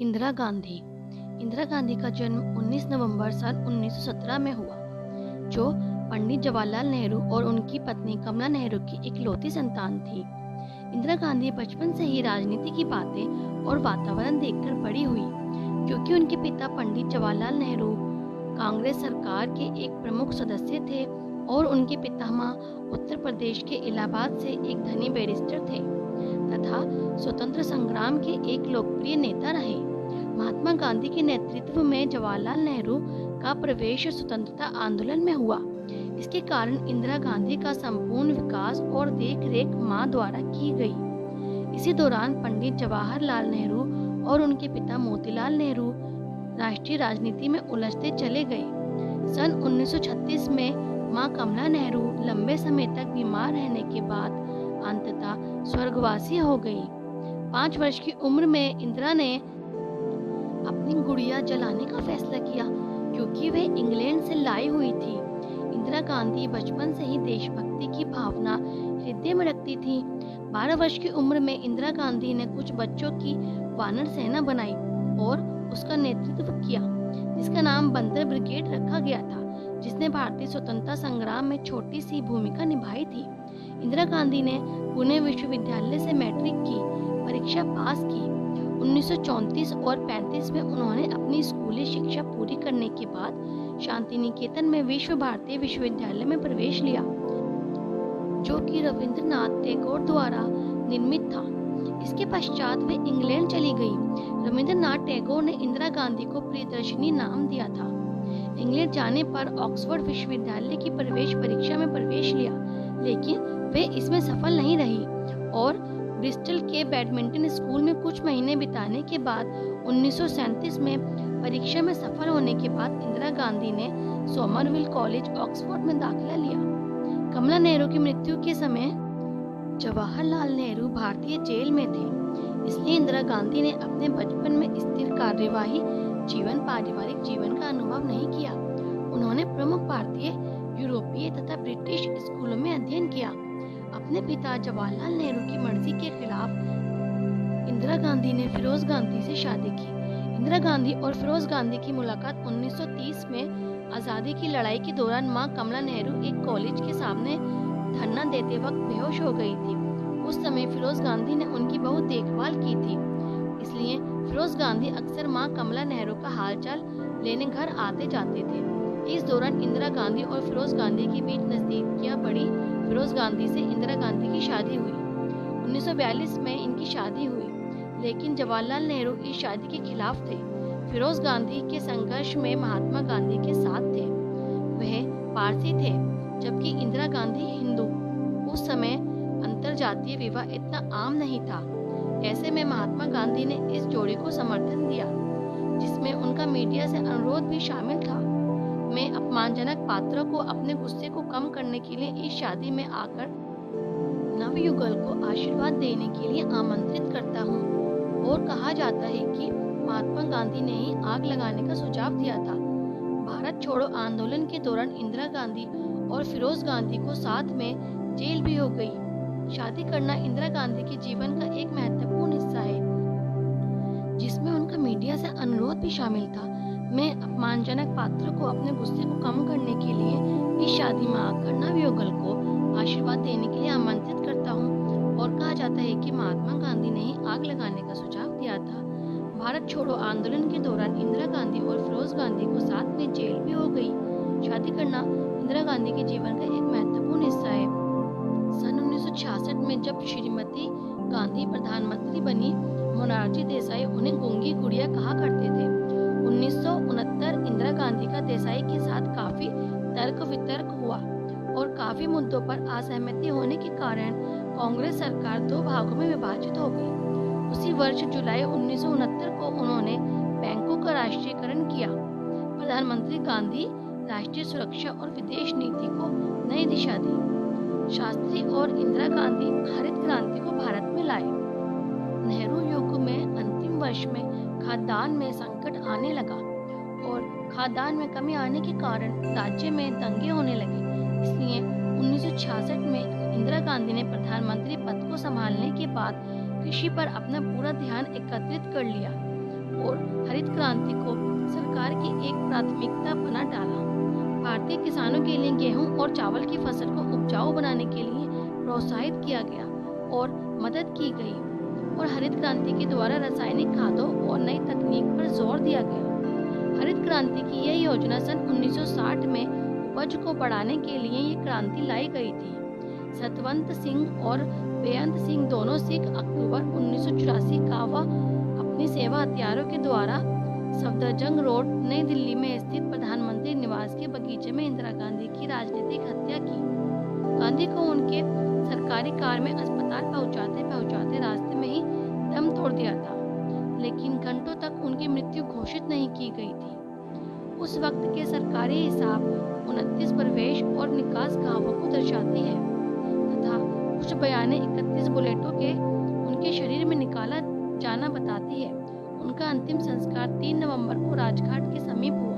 इंदिरा गांधी। इंदिरा गांधी का जन्म 19 नवंबर सन 1917 में हुआ, जो पंडित जवाहरलाल नेहरू और उनकी पत्नी कमला नेहरू की इकलौती संतान थी। इंदिरा गांधी बचपन से ही राजनीति की बातें और वातावरण देखकर बड़ी हुई, क्योंकि उनके पिता पंडित जवाहरलाल नेहरू कांग्रेस सरकार के एक प्रमुख सदस्य थे और उनके पितामह उत्तर प्रदेश के इलाहाबाद से एक धनी बैरिस्टर थे तथा स्वतंत्र संग्राम के एक लोकप्रिय नेता रहे। महात्मा गांधी के नेतृत्व में जवाहरलाल नेहरू का प्रवेश स्वतंत्रता आंदोलन में हुआ। इसके कारण इंदिरा गांधी का संपूर्ण विकास और देखरेख मां द्वारा की गई। इसी दौरान पंडित जवाहरलाल नेहरू और उनके पिता मोतीलाल नेहरू राष्ट्रीय राजनीति में उलझते चले गए। सन 1936 में मां कमला नेहरू लंबे समय तक बीमार रहने के बाद अंततः स्वर्गवासी हो गई। 5 वर्ष की उम्र में इंदिरा ने अपनी गुड़िया जलाने का फैसला किया, क्योंकि वे इंग्लैंड से लाई हुई थी। इंदिरा गांधी बचपन से ही देशभक्ति की भावना हृदय में रखती थी। 12 वर्ष की उम्र में इंदिरा गांधी ने कुछ बच्चों की वानर सेना बनाई और उसका नेतृत्व किया, जिसका नाम बंदर ब्रिगेड रखा गया था, जिसने भारतीय स्वतंत्रता संग्राम में छोटी सी भूमिका निभाई थी। इंदिरा गांधी ने पुणे विश्वविद्यालय से मैट्रिक की परीक्षा पास की। 1934 और 35 में उन्होंने अपनी स्कूली शिक्षा पूरी करने के बाद शांति निकेतन में विश्व भारती विश्वविद्यालय में प्रवेश लिया, जो कि रविंद्रनाथ टैगोर द्वारा निर्मित था। इसके पश्चात वे इंग्लैंड चली गई। रविंद्रनाथ टैगोर ने इंदिरा गांधी को प्रियदर्शिनी नाम दिया था। इंग्लैंड जाने पर ऑक्सफोर्ड विश्वविद्यालय की प्रवेश परीक्षा में प्रवेश लिया, लेकिन वे इसमें सफल नहीं रही और ब्रिस्टल के बैडमिंटन स्कूल में कुछ महीने बिताने के बाद 1937 में परीक्षा में सफल होने के बाद इंदिरा गांधी ने सोमरविल कॉलेज ऑक्सफोर्ड में दाखिला लिया। कमला नेहरू की मृत्यु के समय जवाहरलाल नेहरू भारतीय जेल में थे, इसलिए इंदिरा गांधी ने अपने बचपन में स्थिर कार्यवाही जीवन पारिवारिक जीवन का अनुभव नहीं किया। उन्होंने प्रमुख भारतीय, यूरोपीय तथा ब्रिटिश स्कूलों में अध्ययन किया। अपने पिता जवाहरलाल नेहरू की मर्जी के खिलाफ इंदिरा गांधी ने फिरोज गांधी से शादी की। इंदिरा गांधी और फिरोज गांधी की मुलाकात 1930 में आज़ादी की लड़ाई के दौरान मां कमला नेहरू एक कॉलेज के सामने धरना देते वक्त बेहोश हो गई थी। उस समय फिरोज गांधी ने उनकी बहुत देखभाल की थी, इसलिए फिरोज गांधी अक्सर मां कमला नेहरू का हालचाल लेने घर आते जाते थे। इस दौरान इंदिरा गांधी और फिरोज गांधी के बीच नजदीकियां बढ़ी। फिरोज गांधी से इंदिरा गांधी की शादी हुई। 1942 में इनकी शादी हुई, लेकिन जवाहरलाल नेहरू इस शादी के खिलाफ थे। फिरोज गांधी के संघर्ष में महात्मा गांधी के साथ थे। वह पारसी थे, जबकि इंदिरा गांधी हिंदू। उस समय अंतरजातीय विवाह इतना आम नहीं था। ऐसे में महात्मा गांधी ने इस जोड़ी को समर्थन दिया, जिसमें उनका मीडिया से अनुरोध भी शामिल था। मैं अपमानजनक पात्रों को अपने गुस्से को कम करने के लिए इस शादी में आकर नवयुगल को आशीर्वाद देने के लिए आमंत्रित करता हूँ। और कहा जाता है कि महात्मा गांधी ने ही आग लगाने का सुझाव दिया था। भारत छोड़ो आंदोलन के दौरान इंदिरा गांधी और फिरोज गांधी को साथ में जेल भी हो गई। शादी करना इंदिरा गांधी के जीवन का एक महत्वपूर्ण हिस्सा है, जिसमें उनका मीडिया से अनुरोध भी शामिल था। मैं अपमानजनक पात्रों को अपने गुस्से को कम करने के लिए इस शादी में आकर नवयुगल को आशीर्वाद देने के लिए आमंत्रित करता हूँ। और कहा जाता है कि महात्मा गांधी ने ही आग लगाने का सुझाव दिया था। भारत छोड़ो आंदोलन के दौरान इंदिरा गांधी और फिरोज गांधी को साथ में जेल भी हो गई। शादी करना इंदिरा गांधी के जीवन का एक महत्वपूर्ण हिस्सा है। सन 1966 में जब श्रीमती गांधी प्रधानमंत्री बनी, मोरारजी देसाई उन्हें गूंगी गुड़िया कहा करते थे। 1969 इंदिरा गांधी का देसाई के साथ काफी तर्क वितर्क हुआ और काफी मुद्दों पर असहमति होने के कारण कांग्रेस सरकार 2 भागों में विभाजित हो गई। उसी वर्ष जुलाई 1969 को उन्होंने बैंकों का राष्ट्रीयकरण किया। प्रधानमंत्री गांधी राष्ट्रीय सुरक्षा और विदेश नीति को नई दिशा दी। शास्त्री और इंदिरा गांधी हरित क्रांति को भारत में लाए। नेहरू युग में अंतिम वर्ष में खाद्यान्न में संकट आने लगा और खाद्यान्न में कमी आने के कारण राज्य में दंगे होने लगे। इसलिए 1966 में इंदिरा गांधी ने प्रधानमंत्री पद को संभालने के बाद कृषि पर अपना पूरा ध्यान एकत्रित कर लिया। और हरित क्रांति को सरकार की एक प्राथमिकता बना डाला। भारतीय किसानों के लिए गेहूं और चावल की फसल को उपजाऊ बनाने के लिए प्रोत्साहित किया गया और मदद की गई और हरित क्रांति के द्वारा रासायनिक खादों और नई तकनीक पर जोर दिया गया। हरित क्रांति की यह योजना सन 1960 में उपज को बढ़ाने के लिए ये क्रांति लाई गई थी। सतवंत सिंह और बेअंत सिंह दोनों सिख अक्टूबर 1984 का वह अपनी सेवा हथियारों के द्वारा सफदरजंग रोड नई दिल्ली में स्थित प्रधानमंत्री निवास के बगीचे में इंदिरा गांधी की राजनीतिक हत्या की। गांधी को उनके सरकारी कार में अस्पताल पहुंचाते पहुंचाते रास्ते में ही दम तोड़ दिया था, लेकिन घंटों तक उनकी मृत्यु घोषित नहीं की गई थी। उस वक्त के सरकारी हिसाब 29 प्रवेश और निकास गांवों को दर्शाती है तथा कुछ बयानें 31 बुलेटों के उनके शरीर में निकाला जाना बताती है। उनका अंतिम संस्कार 3 नवंबर को राजघाट के समीप हुआ।